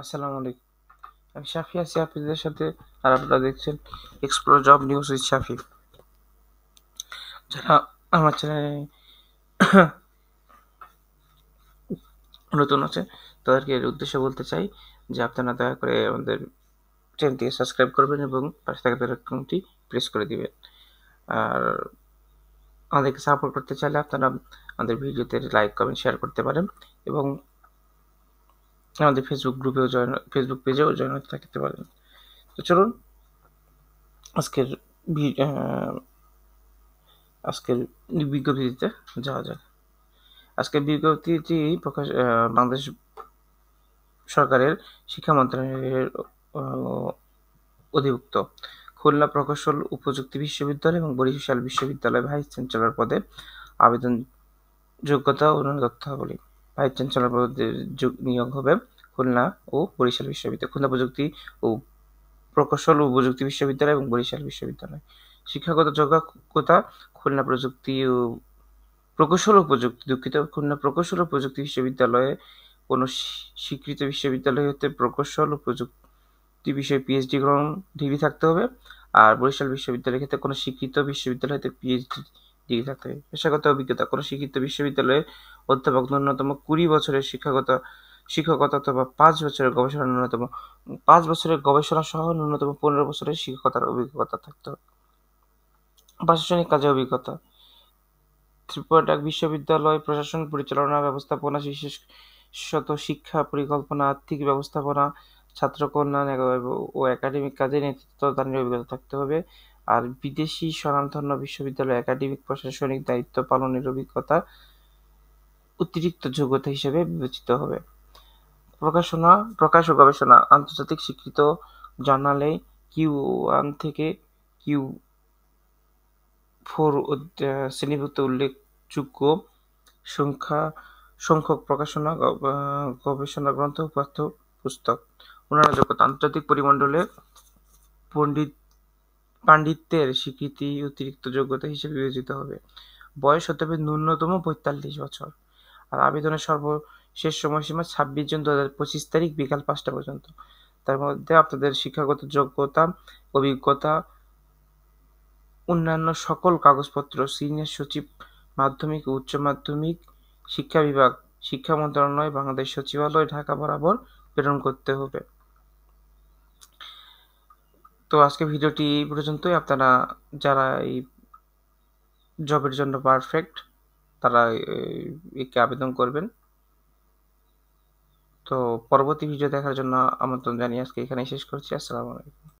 আসসালামু আলাইকুম। আমি শাফি আছি আপনাদের সাথে। আর আপনারা দেখছেন এক্সপ্লোর জব নিউজ উইথ শাফি। যারা আমার চ্যানেলে নতুন আছে তাদেরকে এর উদ্দেশ্যে বলতে চাই যে আপনারা দয়া করে আমাদের চ্যানেলটিকে সাবস্ক্রাইব করবেন এবং পাশে থাকা বেল আইকনটি প্রেস করে দিবেন। আর আমাদেরকে সাপোর্ট করতে চাইলে আপনারা আমাদের ভিডিওতে লাইক কমেন্ট শেয়ার করতে পারেন এবং আমাদের ফেসবুক পেজেও জয়েন হতে থাকতে পারেন। তো চলুন আজকের আজকের বিজ্ঞপ্তিতে যাওয়া যাক। আজকের বিজ্ঞপ্তিটি বাংলাদেশ সরকারের শিক্ষা মন্ত্রণালয়ের অধিভুক্ত। খুলনা প্রকৌশল ও প্রযুক্তি বিশ্ববিদ্যালয় এবং বরিশাল বিশ্ববিদ্যালয় ভাইস চ্যান্সেলর পদে আবেদন যোগ্যতা ও তথ্যাবলী। ভাইস চ্যান্সেলর পদে নিয়োগ হবে খুলনা ও বরিশাল বিশ্ববিদ্যালয়, খুলনা প্রকৌশল ও প্রযুক্তি বিশ্ববিদ্যালয় এবং বরিশাল বিশ্ববিদ্যালয়। শিক্ষাগত যোগ্যতা খুলনা খুলনা প্রকৌশল ও প্রযুক্তি বিশ্ববিদ্যালয়ে কোনো স্বীকৃত বিশ্ববিদ্যালয় হতে প্রকৌশল ও প্রযুক্তি বিষয়ে পিএইচডি গ্রহণ ডিগ্রি থাকতে হবে। আর বরিশাল বিশ্ববিদ্যালয়ের ক্ষেত্রে কোনো স্বীকৃত বিশ্ববিদ্যালয় হতে পিএইচডি ডিগ্রি থাকতে হবে। পেশাগত অভিজ্ঞতা কোনো স্বীকৃত বিশ্ববিদ্যালয়ে অধ্যাপক ন্যূনতম 20 বছরের শিক্ষকতা অথবা 5 বছরের গবেষণা সহ ন্যূনতম 15 বছরের শিক্ষকতার অভিজ্ঞতা থাকতে হবে। প্রশাসনিক কাজে অভিজ্ঞতা ত্রিপুরা বিশ্ববিদ্যালয় প্রশাসন পরিচালনা ব্যবস্থাপনা, বিশেষত শিক্ষা পরিকল্পনা, আর্থিক ব্যবস্থাপনা, ছাত্র কল্যাণ ও একাডেমিক কাজে নেতৃত্ব দানের অভিজ্ঞতা থাকতে হবে। আর বিদেশি স্বনামধন্য বিশ্ববিদ্যালয় একাডেমিক প্রশাসনিক দায়িত্ব পালনের অভিজ্ঞতা অতিরিক্ত যোগ্যতা হিসেবে বিবেচিত হবে। প্রকাশ ও গবেষণা আন্তর্জাতিক স্বীকৃত জার্নালে Q1 থেকে Q4 শ্রেণীভুক্ত উল্লেখযোগ্য সংখ্যক প্রকাশনা, গবেষণা গ্রন্থ, পাঠ্যপুস্তক। অন্যান্য যোগ্যতা আন্তর্জাতিক পরিমণ্ডলে পাণ্ডিত্যের স্বীকৃতি অতিরিক্ত যোগ্যতা হিসেবে বিবেচিত হবে। বয়স হতে হবে ন্যূনতম 45 বছর। আর আবেদনের সর্বশেষ সময়সীমা 26 জুন 2025 তারিখ বিকাল 5টা পর্যন্ত। তার মধ্যে আপনাদের শিক্ষাগত যোগ্যতা, অভিজ্ঞতা, অন্যান্য সকল কাগজপত্র সিনিয়র সচিব, মাধ্যমিক ও উচ্চ মাধ্যমিক শিক্ষা বিভাগ, শিক্ষা মন্ত্রণালয়, বাংলাদেশ সচিবালয়, ঢাকা বরাবর প্রেরণ করতে হবে। তো আজকে ভিডিওটি এই পর্যন্তই। আপনারা যারা এই জবের জন্য পারফেক্ট তারা একে আবেদন করবেন। তো পরবর্তী ভিডিও দেখার জন্য আমন্ত্রণ জানিয়ে আজকে এখানেই শেষ করছি। আসসালামু আলাইকুম।